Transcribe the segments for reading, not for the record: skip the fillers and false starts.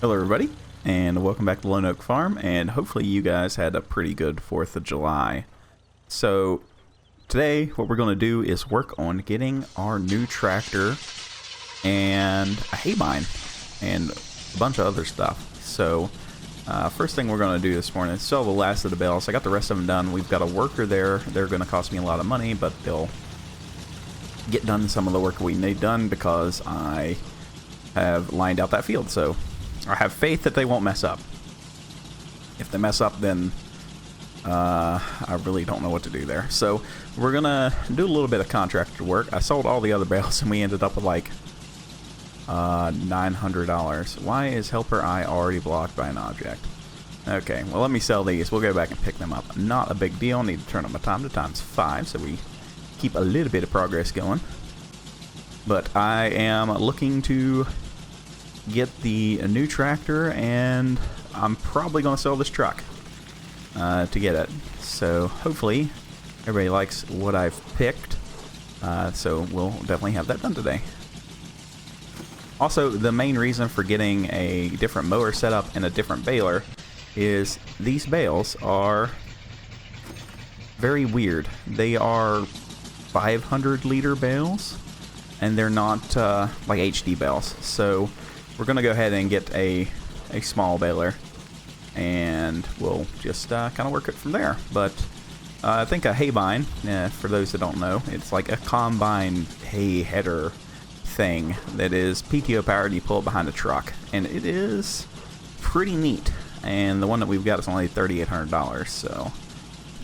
Hello everybody, and welcome back to Lone Oak Farm, and hopefully you guys had a pretty good 4th of July. So, today what we're going to do is work on getting our new tractor and a haybine and a bunch of other stuff. So, first thing we're going to do this morning is sell the last of the bales. I got the rest of them done. We've got a worker there. They're going to cost me a lot of money, but they'll get done some of the work we need done because I have lined out that field. So, I have faith that they won't mess up. If they mess up, then I really don't know what to do there. So we're gonna do a little bit of contractor work. I sold all the other bales and we ended up with like $900. Why is helper I already blocked by an object? Okay, well let me sell these. We'll go back and pick them up. Not a big deal. Need to turn up my time to ×5 so we keep a little bit of progress going. But I am looking to get the new tractor, and I'm probably going to sell this truck to get it. So hopefully everybody likes what I've picked. So we'll definitely have that done today. Also, the main reason for getting a different mower setup and a different baler is these bales are very weird. They are 500-liter bales, and they're not like HD bales. So we're going to go ahead and get a small baler, and we'll just kind of work it from there. But I think a haybine, for those that don't know, it's like a combine hay header thing that is PTO powered. You pull it behind a truck, and it is pretty neat. And the one that we've got is only $3,800, so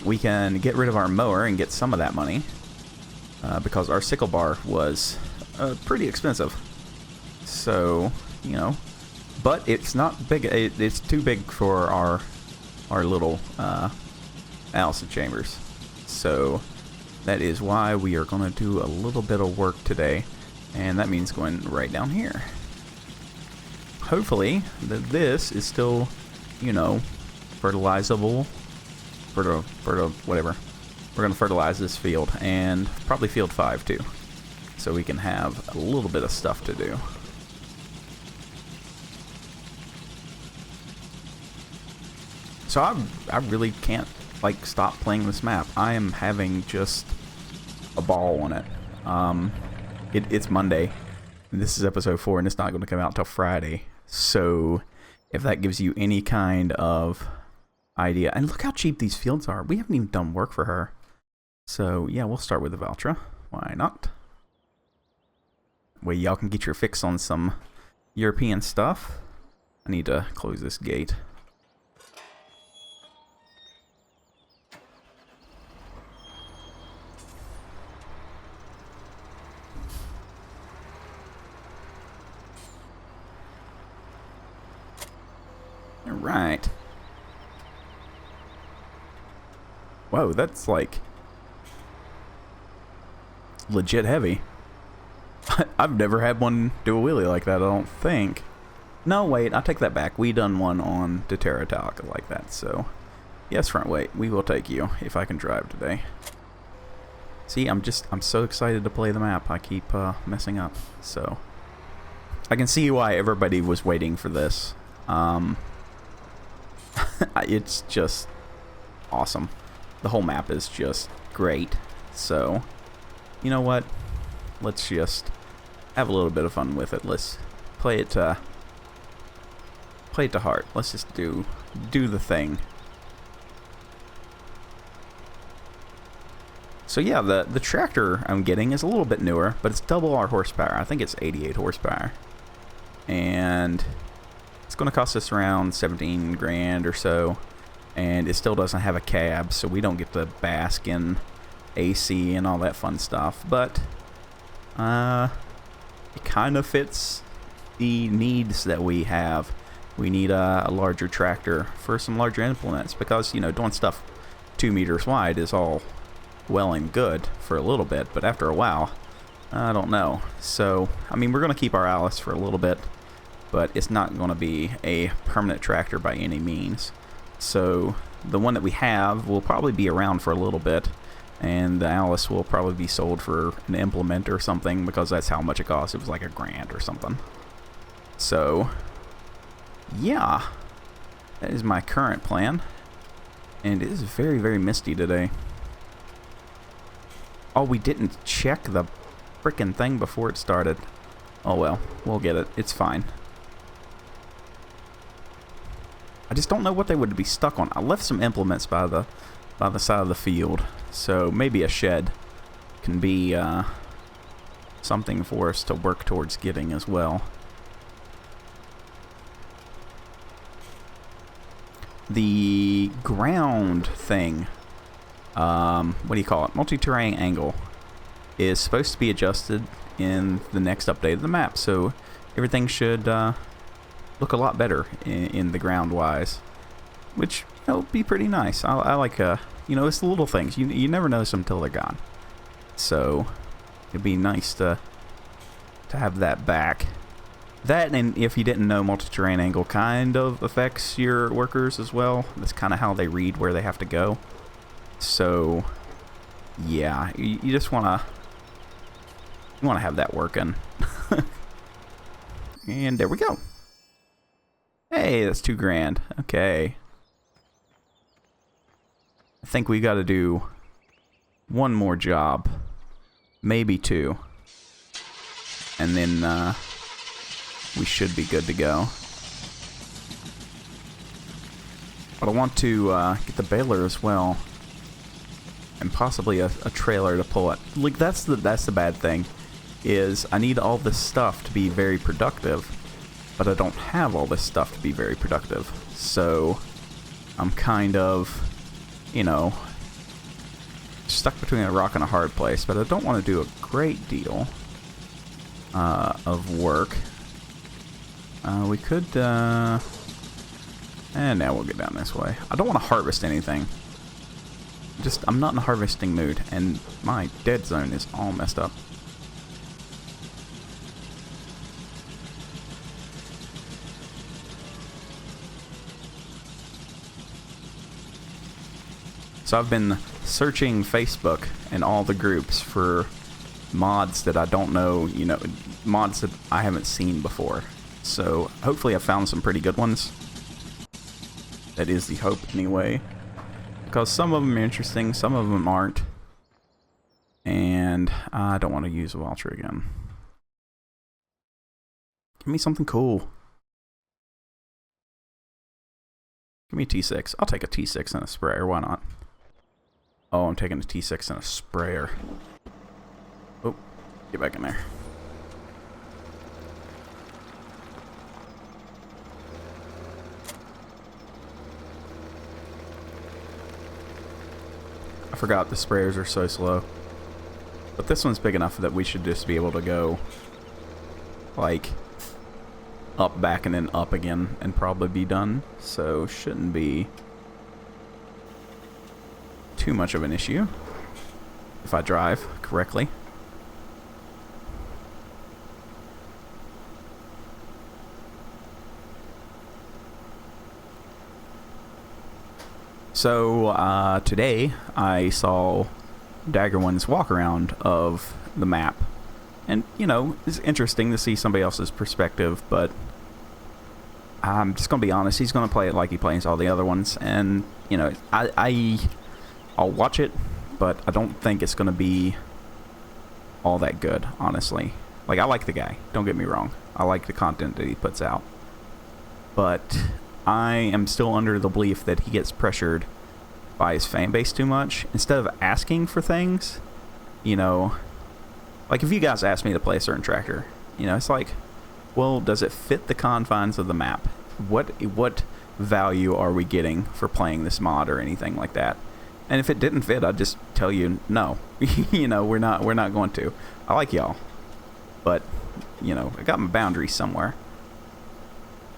we can get rid of our mower and get some of that money because our sickle bar was pretty expensive. So, you know, but it's not big. It's too big for our little Allis Chambers. So that is why we are going to do a little bit of work today, and that means going right down here. Hopefully this is still, you know, fertilizable. Whatever. We're going to fertilize this field, and probably field 5 too, so we can have a little bit of stuff to do. So I really can't like stop playing this map. I am having just a ball on it. It's Monday. And this is episode 4, and it's not going to come out till Friday. So if that gives you any kind of idea, and look how cheap these fields are. We haven't even done work for her. So yeah, we'll start with the Valtra. Why not? Well, y'all can get your fix on some European stuff. I need to close this gate. Alright. Whoa, that's like legit heavy. I've never had one do a wheelie like that, I don't think. No, wait, I take that back. We done one on Deere Talk like that, so yes, front weight, we will take you if I can drive today. See, I'm so excited to play the map. I keep messing up, so I can see why everybody was waiting for this. It's just awesome. The whole map is just great. So, you know what? Let's just have a little bit of fun with it. Let's play it to heart. Let's just do the thing. So yeah, the tractor I'm getting is a little bit newer, but it's double our horsepower. I think it's 88 horsepower. And it's going to cost us around 17 grand or so, and it still doesn't have a cab, so we don't get to bask in AC and all that fun stuff. But it kind of fits the needs that we have. We need a larger tractor for some larger implements because, you know, doing stuff 2 meters wide is all well and good for a little bit, but after a while, I don't know. So, I mean, we're going to keep our Allis for a little bit, but it's not going to be a permanent tractor by any means. So the one that we have will probably be around for a little bit, and the Allis will probably be sold for an implement or something because that's how much it costs. It was like $1,000 or something. So yeah, that is my current plan. And it is very, very misty today. Oh, we didn't check the frickin' thing before it started. Oh well, we'll get it. It's fine. I just don't know what they would be stuck on. I left some implements by the side of the field, so maybe a shed can be something for us to work towards getting as well. The ground thing, what do you call it? Multi-terrain angle is supposed to be adjusted in the next update of the map, so everything should look a lot better in the ground wise, which will be pretty nice. I like you know, it's the little things you never notice them until they're gone, so it'd be nice to have that back. That, and if you didn't know, multi-terrain angle kind of affects your workers as well. That's kind of how they read where they have to go. So yeah, you just want to have that working. And there we go. Hey, that's $2,000. Okay. I think we got to do one more job, maybe two, and then we should be good to go. But I want to get the baler as well, and possibly a trailer to pull it. Like that's the bad thing, is I need all this stuff to be very productive, but I don't have all this stuff to be very productive. So I'm kind of, you know, stuck between a rock and a hard place. But I don't want to do a great deal of work. We could, and now we'll get down this way. I don't want to harvest anything. I'm not in a harvesting mood, and my dead zone is all messed up. So I've been searching Facebook and all the groups for mods that I don't know, you know, mods that I haven't seen before. So hopefully I found some pretty good ones. That is the hope anyway. Because some of them are interesting, some of them aren't. And I don't want to use a Vulture again. Give me something cool. Give me a T6. I'll take a T6 and a sprayer, why not? Oh, I'm taking a T6 and a sprayer. Oh, get back in there. I forgot the sprayers are so slow. But this one's big enough that we should just be able to go, like, up, back, and then up again and probably be done. So shouldn't be too much of an issue if I drive correctly. So today I saw Dagger One's walk around of the map, and you know, it's interesting to see somebody else's perspective, but I'm just gonna be honest, he's gonna play it like he plays all the other ones, and you know, I'll watch it, but I don't think it's gonna be all that good, honestly. Like, I like the guy, don't get me wrong, I like the content that he puts out, but I am still under the belief that he gets pressured by his fan base too much. Instead of asking for things, you know, like if you guys ask me to play a certain tractor, you know, it's like, well, does it fit the confines of the map? What value are we getting for playing this mod or anything like that? And if it didn't fit, I'd just tell you no. You know, we're not going to. I like y'all, but you know, I got my boundaries somewhere.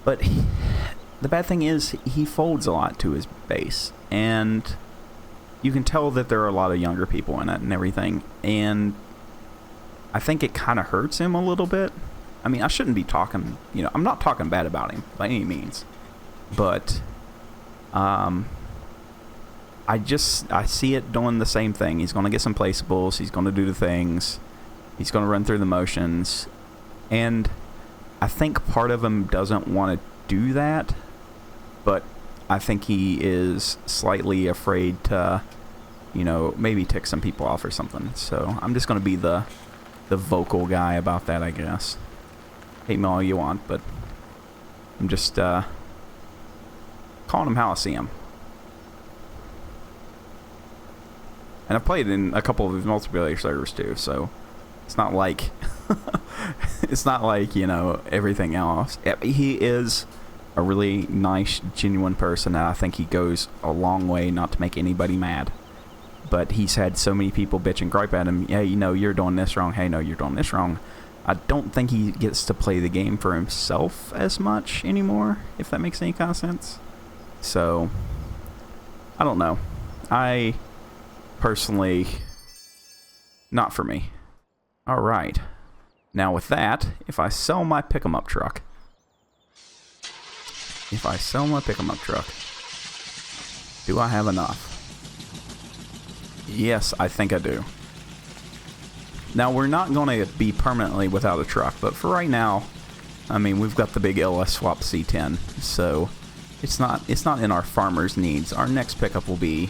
But the bad thing is, he folds a lot to his base, and you can tell that there are a lot of younger people in it and everything, and I think it kind of hurts him a little bit. I mean, I shouldn't be talking, you know, I'm not talking bad about him by any means, but I see it doing the same thing. He's going to get some placeables, he's going to do the things, he's going to run through the motions, and I think part of him doesn't want to do that, but I think he is slightly afraid to, you know, maybe tick some people off or something. So I'm just going to be the vocal guy about that, I guess. Hate me all you want, but I'm just calling him how I see him. And I've played in a couple of his multiplayer servers too, so it's not like it's not like, you know, everything else. He is a really nice, genuine person, and I think he goes a long way not to make anybody mad. But he's had so many people bitch and gripe at him. Hey, you know, you're doing this wrong. Hey, no, you're doing this wrong. I don't think he gets to play the game for himself as much anymore, if that makes any kind of sense. So, I don't know. I personally, not for me. Alright. Now with that, if I sell my pick-em-up truck, do I have enough? Yes, I think I do. Now, we're not going to be permanently without a truck, but for right now, I mean, we've got the big LS Swap C10, so it's not in our farmers' needs. Our next pickup will be,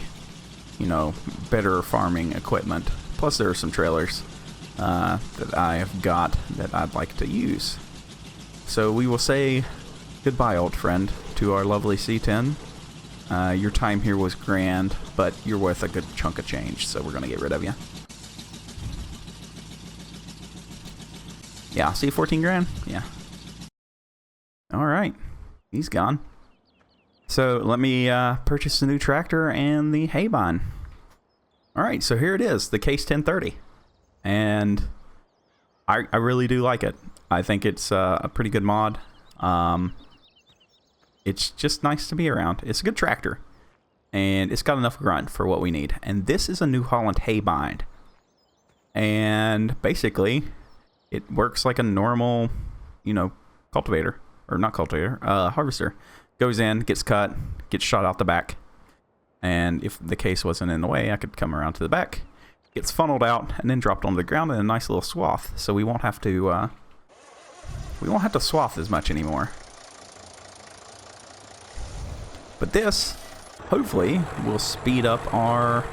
you know, better farming equipment. Plus, there are some trailers that I have got that I'd like to use. So we will say goodbye, old friend, to our lovely C10. Your time here was grand, but you're worth a good chunk of change, so we're going to get rid of you. Yeah, see 14 grand? Yeah. Alright. He's gone. So let me purchase the new tractor and the hay bine. Alright, so here it is, the Case 1030. And I really do like it. I think it's a pretty good mod. It's just nice to be around. It's a good tractor. And it's got enough grunt for what we need. And this is a New Holland hay bind. And basically, it works like a normal, you know, cultivator. Or not cultivator, harvester. Goes in, gets cut, gets shot out the back. And if the case wasn't in the way, I could come around to the back. Gets funneled out and then dropped onto the ground in a nice little swath. So we won't have to swath as much anymore. But this, hopefully, will speed up our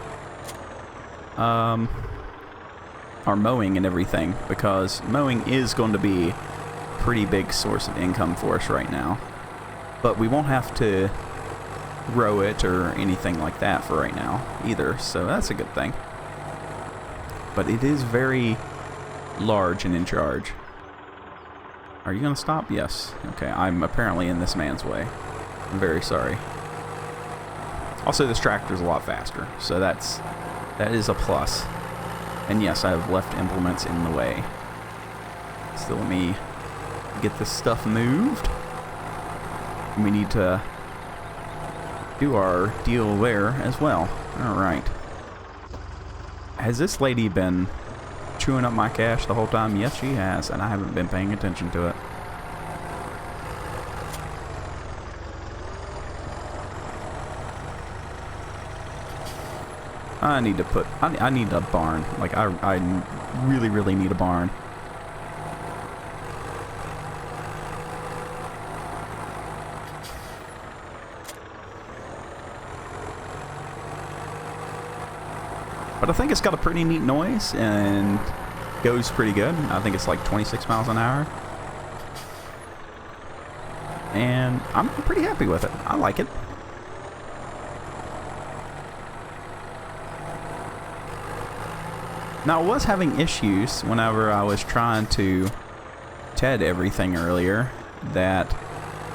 mowing and everything, because mowing is going to be a pretty big source of income for us right now. But we won't have to row it or anything like that for right now either, so that's a good thing. But it is very large and in charge. Are you going to stop? Yes. Okay, I'm apparently in this man's way. I'm very sorry. Also, this tractor is a lot faster, so that is a plus. And yes, I have left implements in the way. So let me get this stuff moved. And we need to do our deal there as well. Alright. Has this lady been chewing up my cash the whole time? Yes, she has, and I haven't been paying attention to it. I need to put... I need a barn. Like, I really, really need a barn. But I think it's got a pretty neat noise and goes pretty good. I think it's like 26 miles an hour. And I'm pretty happy with it. I like it. Now, I was having issues whenever I was trying to TED everything earlier, that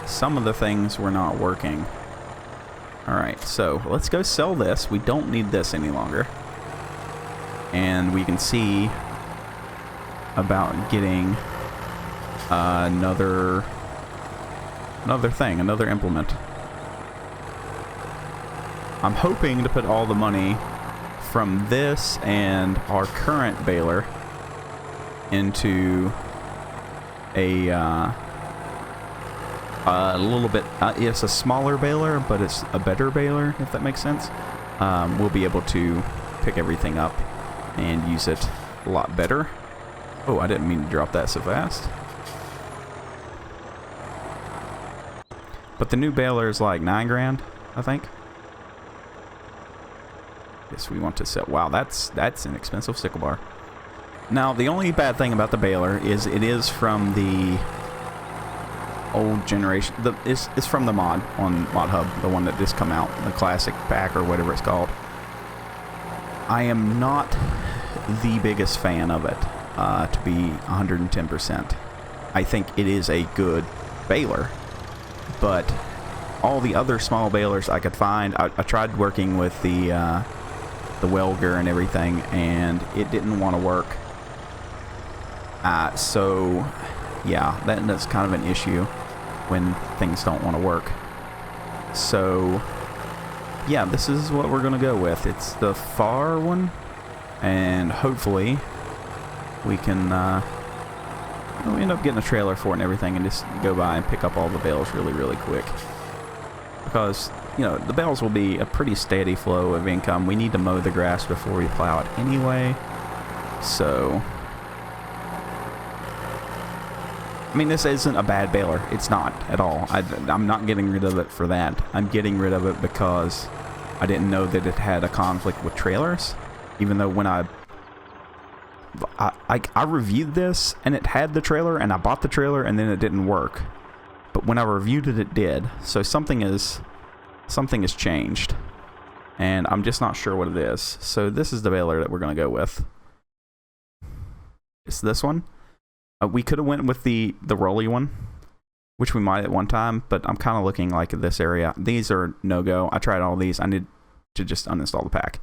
some of the things were not working. Alright, so let's go sell this. We don't need this any longer. And we can see about getting another implement. I'm hoping to put all the money from this and our current baler into a little bit, it's a smaller baler, but it's a better baler, if that makes sense. We'll be able to pick everything up and use it a lot better. Oh, I didn't mean to drop that so fast. But the new baler is like 9 grand, I think. Yes, we want to sell. Wow, that's an expensive sickle bar. Now, the only bad thing about the baler is it is from the old generation. It's from the mod on Mod Hub, the one that just come out, the classic pack or whatever it's called. I am not the biggest fan of it, to be 110%. I think it is a good baler, but all the other small balers I could find, I tried working with the welder and everything, and it didn't want to work. So yeah, that's kind of an issue when things don't want to work. So yeah, this is what we're gonna go with. It's the far one, and hopefully we can we end up getting a trailer for it and everything, and just go by and pick up all the bales really quick, because you know the bales will be a pretty steady flow of income. We need to mow the grass before we plow it anyway, so I mean, this isn't a bad baler. It's not at all. I'm not getting rid of it for that. I'm getting rid of it because I didn't know that it had a conflict with trailers. Even though when I reviewed this and it had the trailer, and I bought the trailer and then it didn't work. But when I reviewed it, it did. So something has changed, and I'm just not sure what it is. So this is the baler that we're going to go with. It's this one. We could have went with the rolly one, which we might at one time, but I'm kind of looking like this area. These are no-go. I tried all these. I need to just uninstall the pack.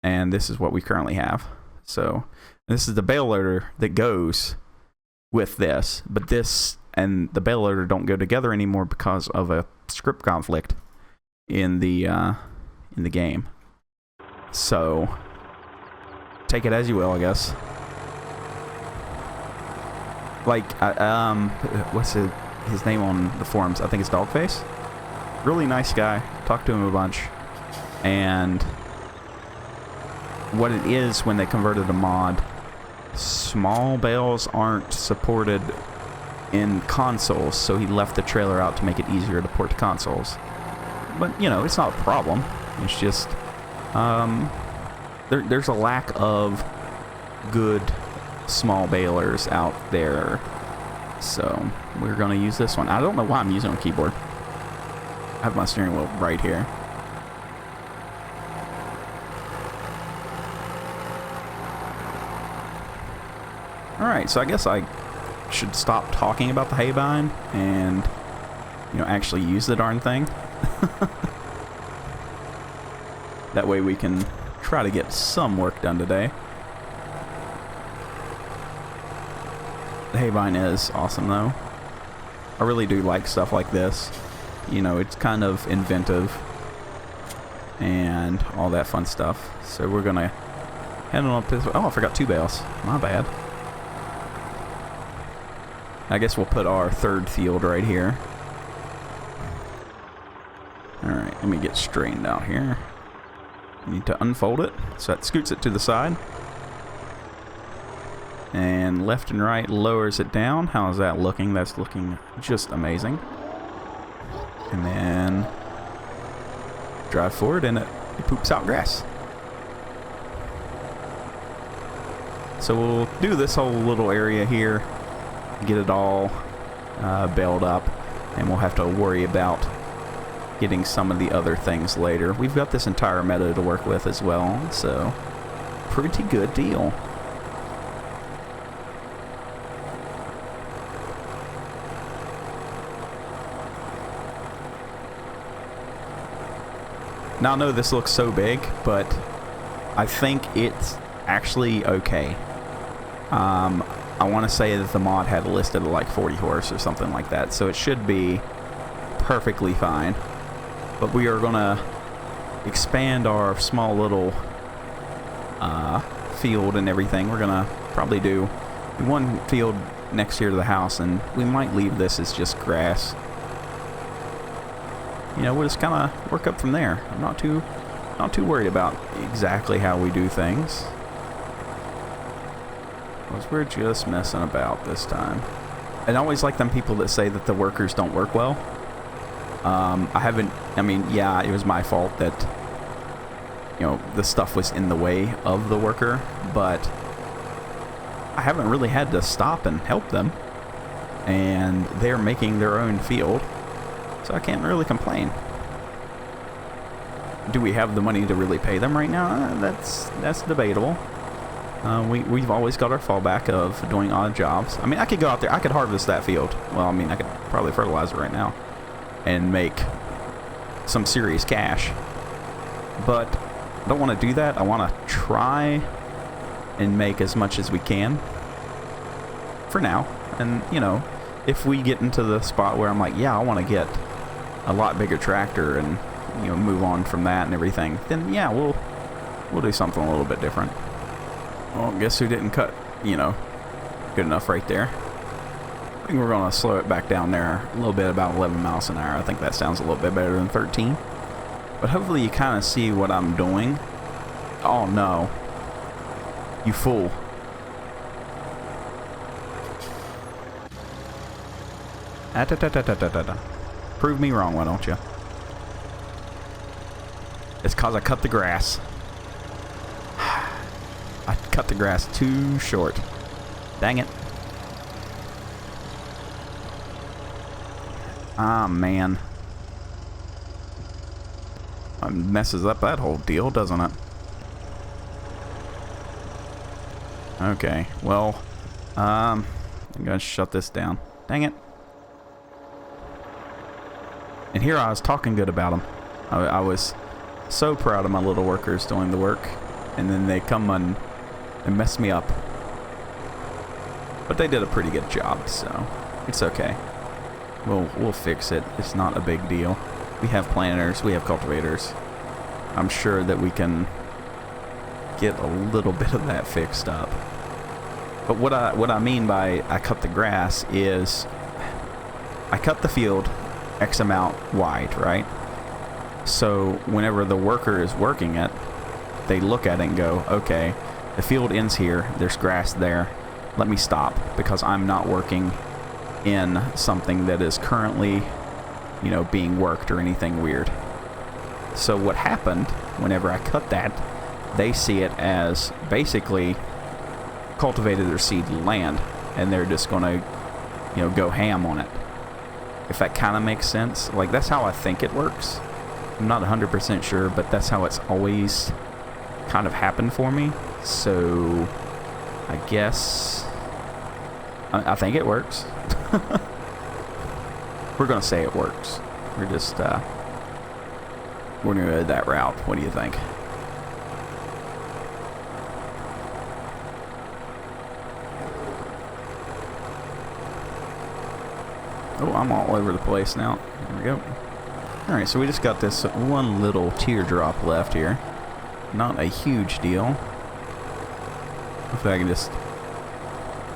And this is what we currently have. So this is the bale loader that goes with this, but this and the bale loader don't go together anymore because of a script conflict in the game. So take it as you will, I guess. Like, what's his name on the forums? I think it's Dogface. Really nice guy. Talked to him a bunch. And what it is, when they converted a mod, small bales aren't supported in consoles, so he left the trailer out to make it easier to port to consoles. But, you know, it's not a problem. It's just, there's a lack of good small balers out there, so we're gonna use this one. I don't know why I'm using a keyboard. I have my steering wheel right here. Alright, so I guess I should stop talking about the hay bind and, you know, actually use the darn thing. That way we can try to get some work done today. The haybine is awesome, though. I really do like stuff like this. You know, it's kind of inventive and all that fun stuff. So we're gonna head on up this way. Oh, I forgot 2 bales. My bad. I guess we'll put our third field right here. Alright, let me get straightened out here. Need to unfold it, so that scoots it to the side. And left and right lowers it down. How's that looking? That's looking just amazing. And then drive forward, and it poops out grass. So we'll do this whole little area here, get it all baled up, and we'll have to worry about getting some of the other things later. We've got this entire meadow to work with as well, so pretty good deal. Now I know this looks so big, but I think it's actually okay. I want to say that the mod had listed like 40 horse or something like that, so it should be perfectly fine. But we are going to expand our small little field and everything. We're going to probably do one field next here to the house, and we might leave this as just grass. You know, we'll just kind of work up from there. I'm not too worried about exactly how we do things, because we're just messing about this time. And I always like them people that say that the workers don't work well. I haven't, I mean, yeah, it was my fault that, you know, the stuff was in the way of the worker, but I haven't really had to stop and help them, and they're making their own field, so I can't really complain. Do we have the money to really pay them right now? That's debatable. We've always got our fallback of doing odd jobs. I mean, I could go out there, I could harvest that field. Well, I mean, I could probably fertilize it right now and make some serious cash. But I don't want to do that. I want to try and make as much as we can for now. And, you know, if we get into the spot where I'm like, yeah, I want to get a lot bigger tractor and, you know, move on from that and everything, then yeah, we'll do something a little bit different. Well, guess who didn't cut, you know, good enough right there. I think we're going to slow it back down there a little bit, about 11 miles an hour. I think that sounds a little bit better than 13. But hopefully you kind of see what I'm doing. Oh no. You fool. Prove me wrong, why don't you? It's cause I cut the grass. I cut the grass too short. Dang it. Ah, man. It messes up that whole deal, doesn't it? Okay, well, I'm gonna shut this down. Dang it. And here I was talking good about them. I was so proud of my little workers doing the work, and then they come and mess me up. But they did a pretty good job, so it's okay. We'll fix it. It's not a big deal. We have planters, we have cultivators. I'm sure that we can get a little bit of that fixed up. But what I mean by I cut the grass is I cut the field X amount wide, right? So whenever the worker is working it, they look at it and go, okay, the field ends here, there's grass there, let me stop because I'm not working in something that is currently, you know, being worked or anything weird. So what happened whenever I cut that, they see it as basically cultivated or seeded land, and they're just gonna, you know, go ham on it. If that kind of makes sense. Like, that's how I think it works. I'm not 100% sure, but that's how it's always kind of happened for me. So I guess I think it works. We're gonna say it works. We're just we're gonna go that route. What do you think? Oh, I'm all over the place now. There we go. Alright, so we just got this one little teardrop left here. Not a huge deal. Hopefully I can just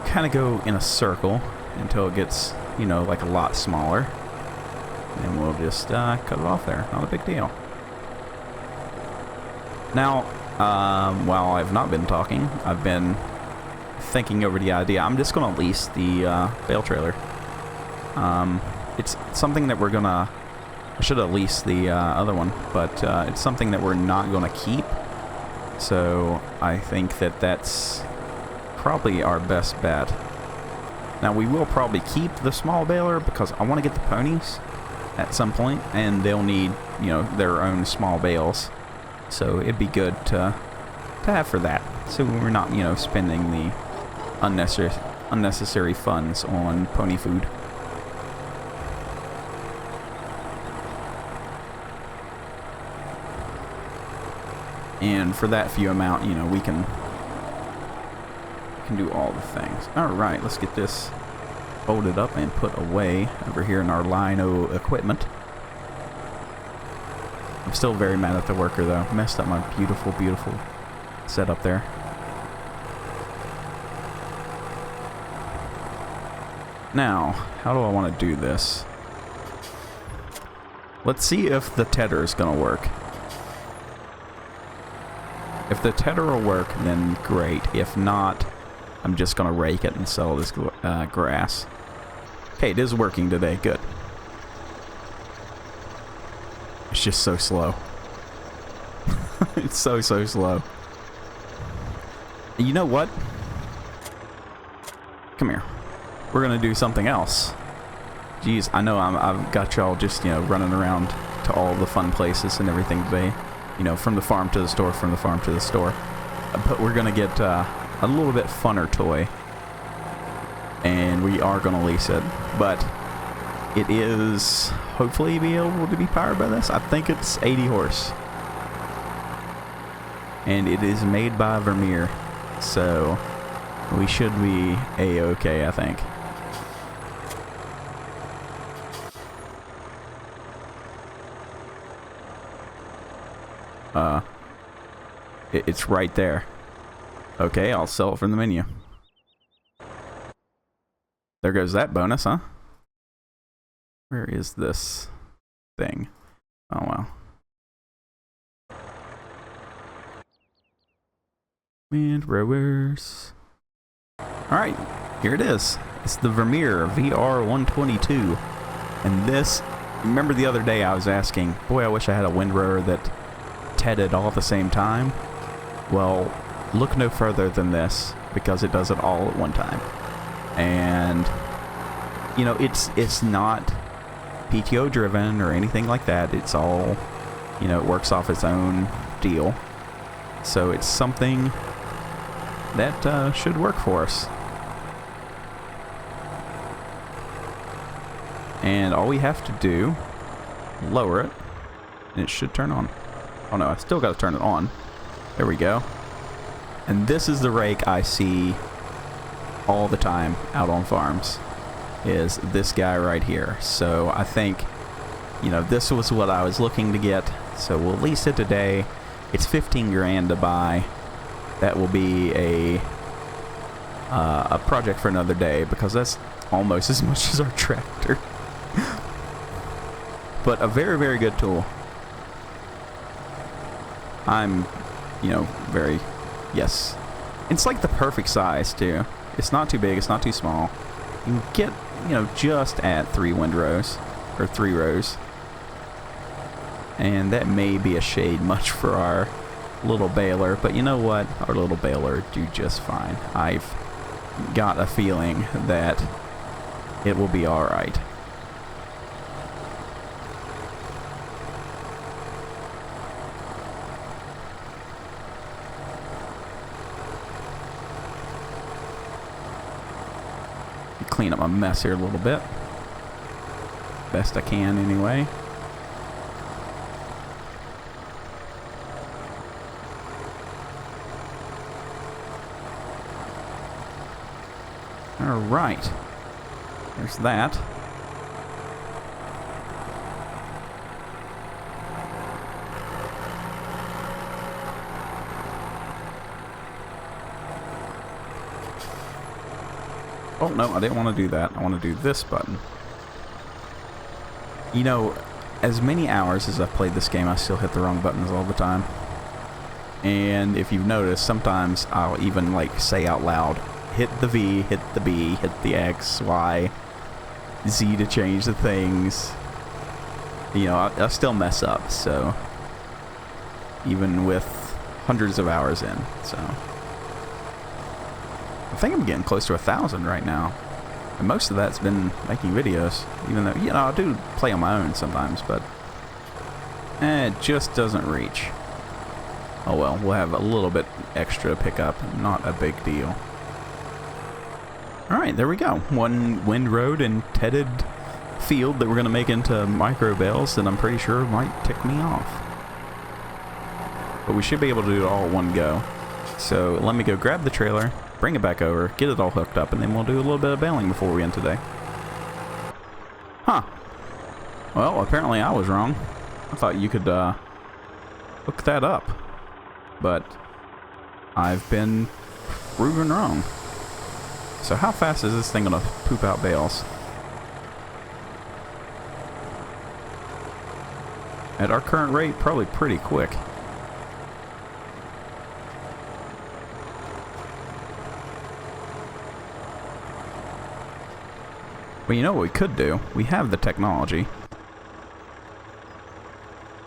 kind of go in a circle until it gets, you know, like a lot smaller. And we'll just cut it off there. Not a big deal. Now, while I've not been talking, I've been thinking over the idea. I'm just going to lease the bale trailer. It's something that we're going to... I should have leased the other one, but it's something that we're not going to keep. So I think that that's probably our best bet. Now we will probably keep the small baler because I want to get the ponies at some point, and they'll need, you know, their own small bales. So it'd be good to have for that. So we're not, you know, spending the unnecessary funds on pony food. And for that few amount, you know, we can do all the things. Alright, let's get this folded up and put away over here in our lino equipment. I'm still very mad at the worker, though. Messed up my beautiful, beautiful setup there. Now, how do I want to do this? Let's see if the tedder is going to work. If the tedder will work, then great. If not, I'm just going to rake it and sell this grass. Okay, it is working today. Good. just so slow. It's so slow. You know what? Come here. We're gonna do something else. Jeez, I know I've got y'all just, you know, running around to all the fun places and everything today. You know, from the farm to the store, from the farm to the store. But we're gonna get a little bit funner toy. And we are gonna lease it. But it is hopefully be able to be powered by this. I think it's 80 horse. And it is made by Vermeer. So we should be A-okay, I think. It's right there. Okay, I'll sell it from the menu. There goes that bonus, huh? Where is this thing? Oh, wow. Windrowers. Alright, here it is. It's the Vermeer VR122. And this, remember the other day I was asking, boy, I wish I had a windrower that tedded all at the same time. Well, look no further than this, because it does it all at one time. And, you know, it's not PTO driven or anything like that. It's all, you know, it works off its own deal. So it's something that should work for us. And all we have to do, lower it, and it should turn on. Oh no, I still got to turn it on. There we go. And this is the rake I see all the time out on farms, is this guy right here. So I think, you know, this was what I was looking to get. So we'll lease it today. It's 15 grand to buy. That will be a project for another day, because that's almost as much as our tractor. But a very, very good tool. I'm, you know, very, yes. It's like the perfect size, too. It's not too big, it's not too small. You can get, you know, just at 3 windrows, or 3 rows. And that may be a shade much for our little baler, but you know what? Our little baler do just fine. I've got a feeling that it will be alright. Clean up my mess here a little bit. Best I can, anyway. Alright. There's that. Oh, no, I didn't want to do that. I want to do this button. You know, as many hours as I've played this game, I still hit the wrong buttons all the time. And if you've noticed, sometimes I'll even, like, say out loud, hit the V, hit the B, hit the X, Y, Z to change the things. You know, I still mess up, so... even with hundreds of hours in, so... I think I'm getting close to 1,000 right now. And most of that's been making videos. Even though, you know, I do play on my own sometimes, but... it just doesn't reach. Oh well, we'll have a little bit extra pickup. Not a big deal. Alright, there we go. One windrowed and tedded field that we're going to make into micro bales that I'm pretty sure might tick me off. But we should be able to do it all at one go. So let me go grab the trailer, bring it back over, get it all hooked up, and then we'll do a little bit of baling before we end today. Huh. Well, apparently I was wrong. I thought you could hook that up. But I've been proven wrong. So how fast is this thing going to poop out bales? At our current rate, probably pretty quick. Well, you know what we could do? We have the technology.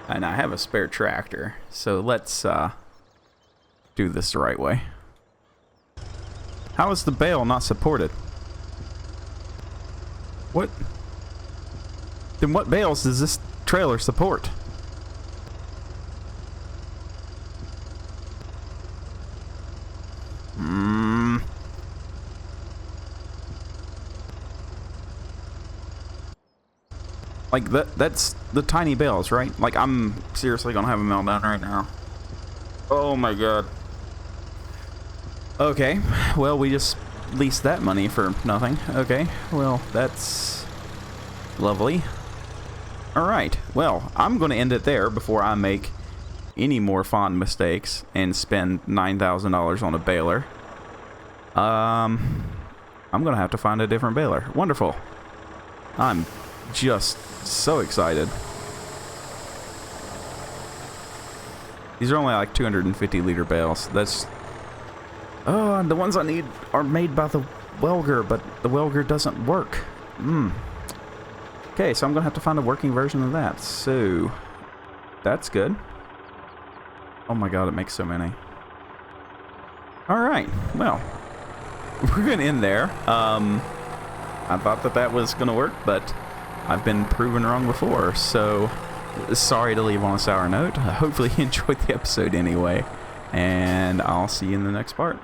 And I have a spare tractor, so let's do this the right way. How is the bale not supported? What? Then what bales does this trailer support? Like, that's the tiny bales, right? Like, I'm seriously gonna have a meltdown right now. Oh my god. Okay, well, we just leased that money for nothing. Okay, well, that's lovely. Alright, well, I'm gonna end it there before I make any more fond mistakes and spend $9,000 on a baler. I'm gonna have to find a different baler. Wonderful. I'm just so excited. These are only like 250 liter bales. That's... Oh, the ones I need are made by the welger, but the welger doesn't work. Okay, so I'm gonna have to find a working version of that. So, that's good. Oh my god, it makes so many. Alright, well, we're gonna end there. I thought that was gonna work, but I've been proven wrong before, so sorry to leave on a sour note. Hopefully you enjoyed the episode anyway, and I'll see you in the next part.